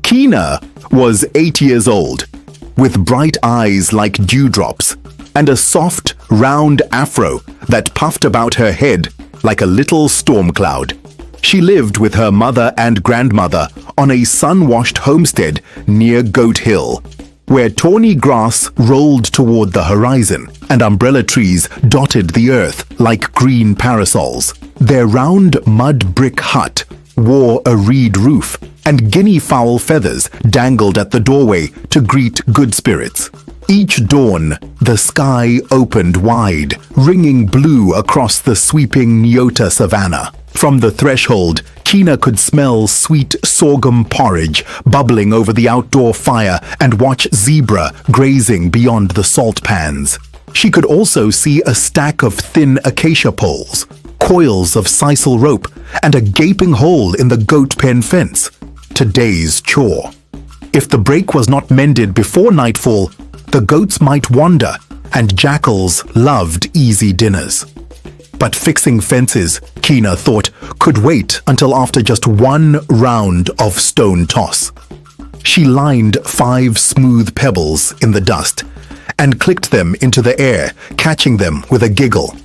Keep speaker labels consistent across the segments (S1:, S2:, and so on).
S1: Kina was 8 years old, with bright eyes like dewdrops and a soft, round afro that puffed about her head like a little storm cloud. She lived with her mother and grandmother on a sun-washed homestead near Goat Hill, where tawny grass rolled toward the horizon and umbrella trees dotted the earth like green parasols. Their round mud brick hut wore a reed roof, and guinea fowl feathers dangled at the doorway to greet good spirits. Each dawn, the sky opened wide, ringing blue across the sweeping Nyota savanna. From the threshold, Kina could smell sweet sorghum porridge bubbling over the outdoor fire and watch zebra grazing beyond the salt pans. She could also see a stack of thin acacia poles, coils of sisal rope, and a gaping hole in the goat pen fence. Today's chore. If the break was not mended before nightfall, the goats might wander, and jackals loved easy dinners. But fixing fences, Kina thought, could wait until after just one round of stone toss. She lined 5 smooth pebbles in the dust and clicked them into the air, catching them with a giggle.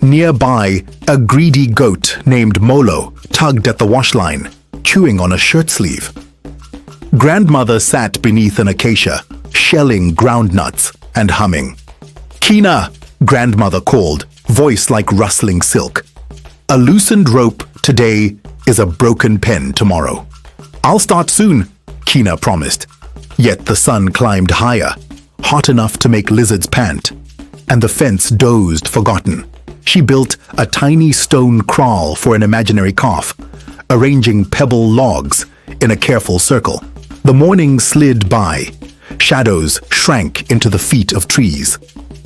S1: Nearby, a greedy goat named Molo tugged at the wash line, chewing on a shirt sleeve. Grandmother sat beneath an acacia, shelling ground nuts and humming. "Kina," grandmother called, voice like rustling silk. "A loosened rope today is a broken pen tomorrow." "I'll start soon," Kina promised. Yet the sun climbed higher, hot enough to make lizards pant, and the fence dozed forgotten. She built a tiny stone kraal for an imaginary calf, arranging pebble logs in a careful circle. The morning slid by. Shadows shrank into the feet of trees.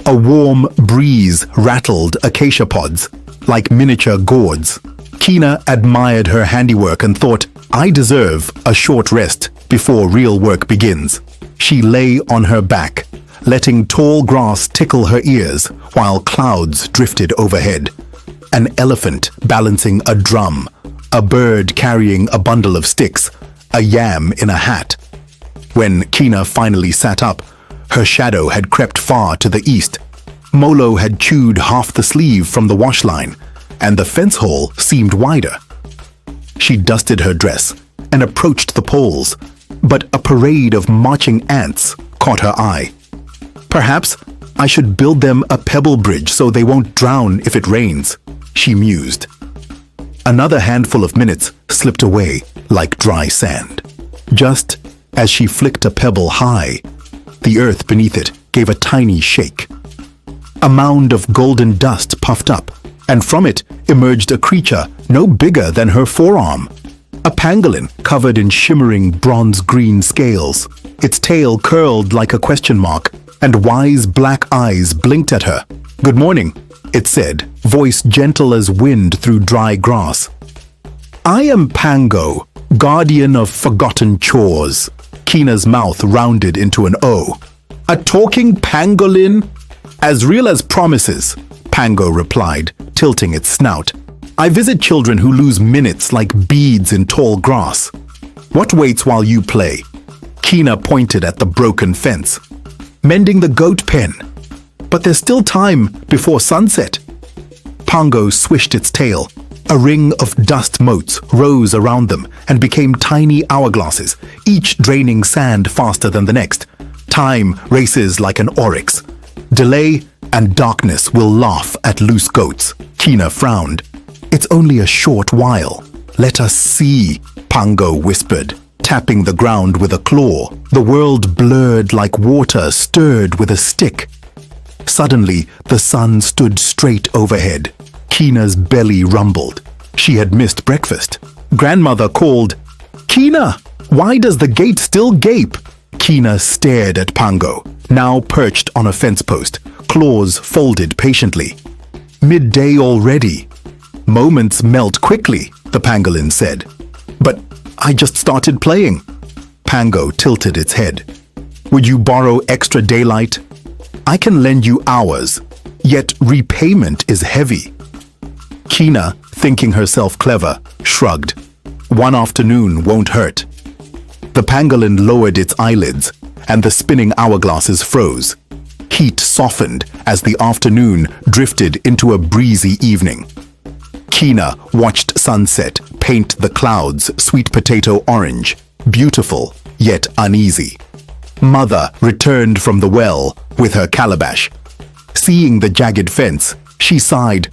S1: A warm breeze rattled acacia pods like miniature gourds. Kina admired her handiwork and thought, "I deserve a short rest before real work begins." She lay on her back, letting tall grass tickle her ears while clouds drifted overhead. An elephant balancing a drum, a bird carrying a bundle of sticks, a yam in a hat. When Kina finally sat up, her shadow had crept far to the east. Molo had chewed half the sleeve from the wash line, and the fence hole seemed wider. She dusted her dress and approached the poles, but a parade of marching ants caught her eye. "Perhaps I should build them a pebble bridge so they won't drown if it rains," she mused. Another handful of minutes slipped away like dry sand. Just as she flicked a pebble high, the earth beneath it gave a tiny shake. A mound of golden dust puffed up, and from it emerged a creature no bigger than her forearm. A pangolin covered in shimmering bronze-green scales. Its tail curled like a question mark, and wise black eyes blinked at her. "Good morning," it said, voice gentle as wind through dry grass. "I am Pango, guardian of forgotten chores." Kina's mouth rounded into an O. "A talking pangolin? As real as promises," Pango replied, tilting its snout. "I visit children who lose minutes like beads in tall grass." "What waits while you play?" Kina pointed at the broken fence. "Mending the goat pen. But there's still time before sunset." Pango swished its tail. A ring of dust motes rose around them and became tiny hourglasses, each draining sand faster than the next. Time races like an oryx. Delay and darkness will laugh at loose goats. Kina frowned. "It's only a short while. Let us see," Pango whispered, tapping the ground with a claw. The world blurred like water stirred with a stick. Suddenly, the sun stood straight overhead. Kina's belly rumbled. She had missed breakfast. Grandmother called, "Kina, why does the gate still gape?" Kina stared at Pango, now perched on a fence post, claws folded patiently. "Midday already." "Moments melt quickly," the pangolin said. "But I just started playing." Pango tilted its head. "Would you borrow extra daylight? I can lend you hours, yet repayment is heavy." Kina, thinking herself clever, shrugged. "One afternoon won't hurt." The pangolin lowered its eyelids, and the spinning hourglasses froze. Heat softened as the afternoon drifted into a breezy evening. Kina watched sunset paint the clouds sweet potato orange, beautiful yet uneasy. Mother returned from the well with her calabash. Seeing the jagged fence, she sighed.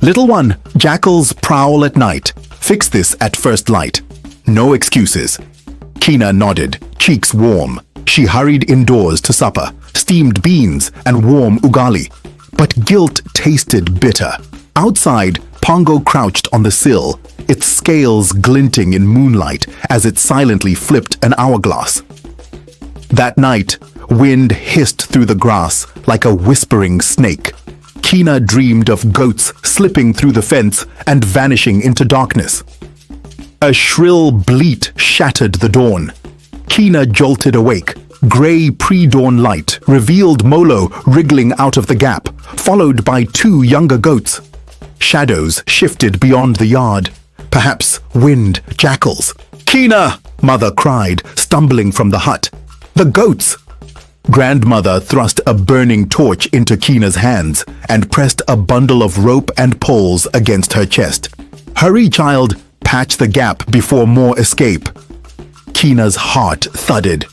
S1: "Little one, jackals prowl at night. Fix this at first light. No excuses." Kina nodded, cheeks warm. She hurried indoors to supper, steamed beans and warm ugali. But guilt tasted bitter. Outside, Pango crouched on the sill, its scales glinting in moonlight as it silently flipped an hourglass. That night, wind hissed through the grass like a whispering snake. Kina dreamed of goats slipping through the fence and vanishing into darkness. A shrill bleat shattered the dawn. Kina jolted awake. Grey pre-dawn light revealed Molo wriggling out of the gap, followed by 2 younger goats. Shadows shifted beyond the yard. Perhaps wind jackals. "Kina!" Mother cried, stumbling from the hut. "The goats!" Grandmother thrust a burning torch into Kina's hands and pressed a bundle of rope and poles against her chest. "Hurry, child! Patch the gap before more escape." Kina's heart thudded.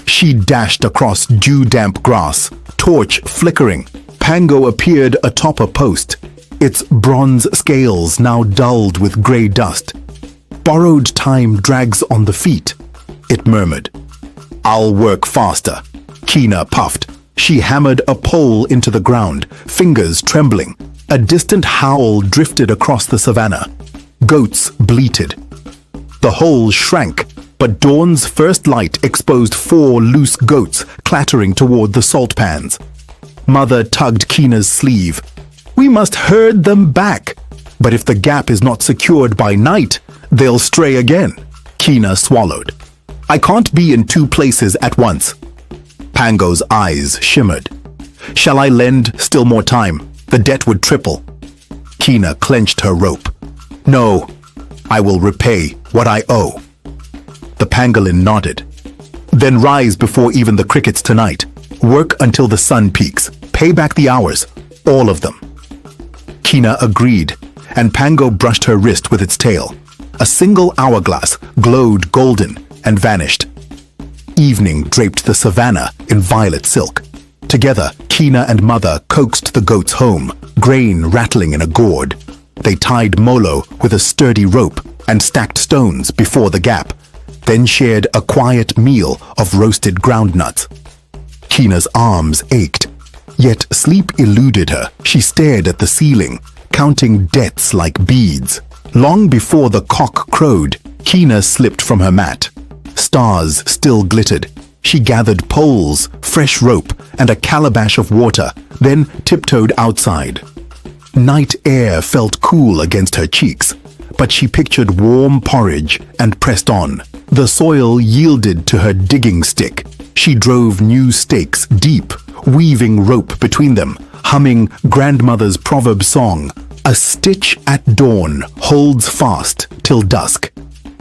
S1: She dashed across dew-damp grass, torch flickering. Pango appeared atop a post, its bronze scales now dulled with grey dust. "Borrowed time drags on the feet," it murmured. "I'll work faster." Kina puffed. She hammered a pole into the ground, fingers trembling. A distant howl drifted across the savanna. Goats bleated. The hole shrank, but dawn's first light exposed 4 loose goats clattering toward the salt pans. Mother tugged Kina's sleeve. "We must herd them back. But if the gap is not secured by night, they'll stray again." Kina swallowed. "I can't be in 2 places at once." Pango's eyes shimmered. "Shall I lend still more time? The debt would triple." Kina clenched her rope. "No, I will repay what I owe." The pangolin nodded. "Then rise before even the crickets tonight. Work until the sun peaks. Pay back the hours. All of them." Kina agreed, and Pango brushed her wrist with its tail. A single hourglass glowed golden and vanished. Evening draped the savanna in violet silk. Together, Kina and Mother coaxed the goats home, grain rattling in a gourd. They tied Molo with a sturdy rope and stacked stones before the gap, then shared a quiet meal of roasted groundnuts. Kina's arms ached, yet sleep eluded her. She stared at the ceiling, counting debts like beads. Long before the cock crowed, Kina slipped from her mat. Stars still glittered. She gathered poles, fresh rope, and a calabash of water, then tiptoed outside. Night air felt cool against her cheeks, but she pictured warm porridge and pressed on. The soil yielded to her digging stick. She drove new stakes deep, weaving rope between them, humming grandmother's proverb song, "A stitch at dawn holds fast till dusk."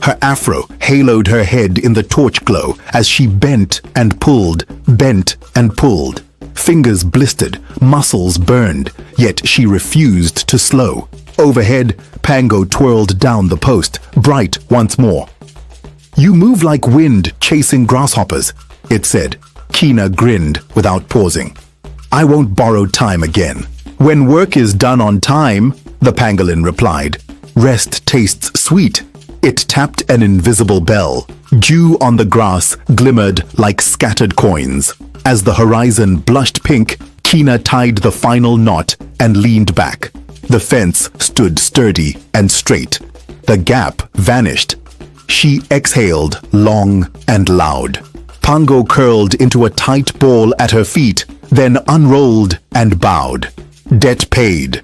S1: Her afro haloed her head in the torch glow as she bent and pulled. Fingers blistered, muscles burned, yet she refused to slow. Overhead, Pango twirled down the post, bright once more. "You move like wind chasing grasshoppers," it said. Kina grinned without pausing. "I won't borrow time again." "When work is done on time," the pangolin replied, "rest tastes sweet." It tapped an invisible bell. Dew on the grass glimmered like scattered coins. As the horizon blushed pink, Kina tied the final knot and leaned back. The fence stood sturdy and straight. The gap vanished. She exhaled long and loud. Pango curled into a tight ball at her feet, then unrolled and bowed. Debt paid.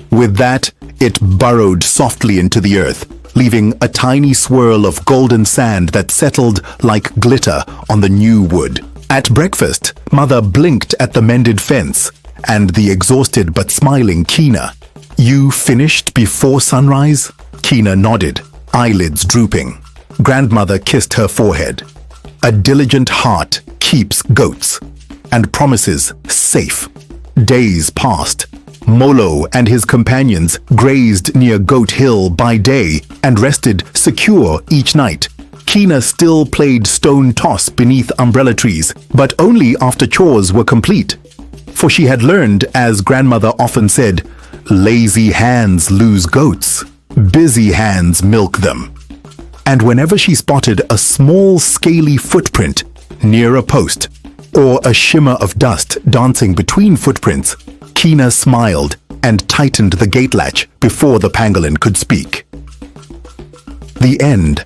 S1: With that, it burrowed softly into the earth, leaving a tiny swirl of golden sand that settled like glitter on the new wood. At breakfast, Mother blinked at the mended fence and the exhausted but smiling Kina. "You finished before sunrise?" Kina nodded, eyelids drooping. Grandmother kissed her forehead. A diligent heart keeps goats and promises safe. Days passed. Molo and his companions grazed near Goat Hill by day and rested secure each night. Kina still played stone toss beneath umbrella trees, but only after chores were complete. For she had learned, as grandmother often said, lazy hands lose goats, busy hands milk them. And whenever she spotted a small scaly footprint near a post, or a shimmer of dust dancing between footprints, Kina smiled and tightened the gate latch before the pangolin could speak. The end.